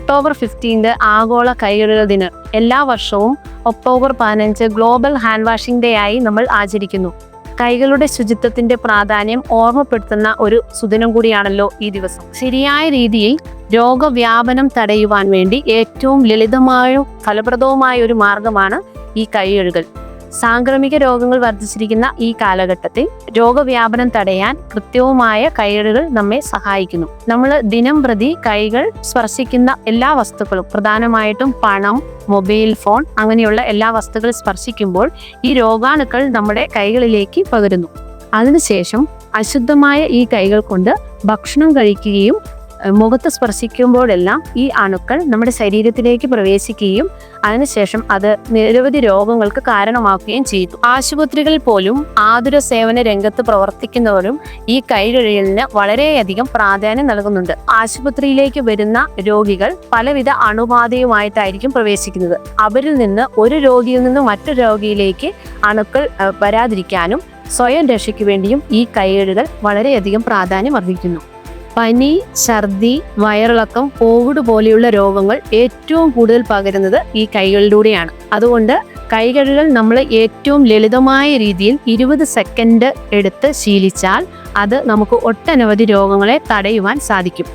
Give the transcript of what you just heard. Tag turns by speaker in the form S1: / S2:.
S1: October 15 ആഗോള കൈകഴുകൽ ദിനം. എല്ലാ വർഷവും October 15 global hand washing day ആയി നമ്മൾ ആചരിക്കുന്നു. കൈകളുടെ ശുചിത്വത്തിന്റെ പ്രാധാന്യം ഓർമ്മപ്പെടുത്തുന്ന ഒരു സുദിനം കൂടിയാണല്ലോ ഈ ദിവസം. ശരിയായ രീതിയിൽ രോഗവ്യാപനം തടയുവാൻ വേണ്ടി ഏറ്റവും ലളിതമായും ഫലപ്രദവുമായ ഒരു മാർഗമാണ് ഈ കൈകഴുകൽ. സാംക്രമിക രോഗങ്ങൾ വർദ്ധിച്ചിരിക്കുന്ന ഈ കാലഘട്ടത്തിൽ രോഗവ്യാപനം തടയാൻ കൃത്യവുമായ കൈകഴുകൽ നമ്മെ സഹായിക്കുന്നു. നമ്മൾ ദിനം പ്രതി കൈകൾ സ്പർശിക്കുന്ന എല്ലാ വസ്തുക്കളും, പ്രധാനമായിട്ടും പണം, മൊബൈൽ ഫോൺ അങ്ങനെയുള്ള എല്ലാ വസ്തുക്കൾ സ്പർശിക്കുമ്പോൾ ഈ രോഗാണുക്കൾ നമ്മുടെ കൈകളിലേക്ക് പകരുന്നു. അതിനുശേഷം അശുദ്ധമായ ഈ കൈകൾ കൊണ്ട് ഭക്ഷണം കഴിക്കുകയും മുഖത്ത് സ്പർശിക്കുമ്പോഴെല്ലാം ഈ അണുക്കൾ നമ്മുടെ ശരീരത്തിലേക്ക് പ്രവേശിക്കുകയും അതിനുശേഷം അത് നിരവധി രോഗങ്ങൾക്ക് കാരണമാക്കുകയും ചെയ്തു. ആശുപത്രികളിൽ പോലും ആതുര സേവന രംഗത്ത് പ്രവർത്തിക്കുന്നവരും ഈ കൈകഴുകലിന് വളരെയധികം പ്രാധാന്യം നൽകുന്നുണ്ട്. ആശുപത്രിയിലേക്ക് വരുന്ന രോഗികൾ പലവിധ അണുബാധയുമായിട്ടായിരിക്കും പ്രവേശിക്കുന്നത്. അവരിൽ നിന്ന് ഒരു രോഗിയിൽ നിന്ന് മറ്റൊരു രോഗിയിലേക്ക് അണുക്കൾ വരാതിരിക്കാനും സ്വയം രക്ഷയ്ക്ക് വേണ്ടിയും ഈ കൈകഴുകൽ വളരെയധികം പ്രാധാന്യം അർഹിക്കുന്നു. പനി, ഛർദി, വയറിളക്കം, കോവിഡ് പോലെയുള്ള രോഗങ്ങൾ ഏറ്റവും കൂടുതൽ പകരുന്നത് ഈ കൈകളിലൂടെയാണ്. അതുകൊണ്ട് കൈകഴുകൽ നമ്മൾ ഏറ്റവും ലളിതമായ രീതിയിൽ 20 സെക്കൻഡ് എടുത്ത് ശീലിച്ചാൽ അത് നമുക്ക് ഒട്ടനവധി രോഗങ്ങളെ തടയുവാൻ സാധിക്കും.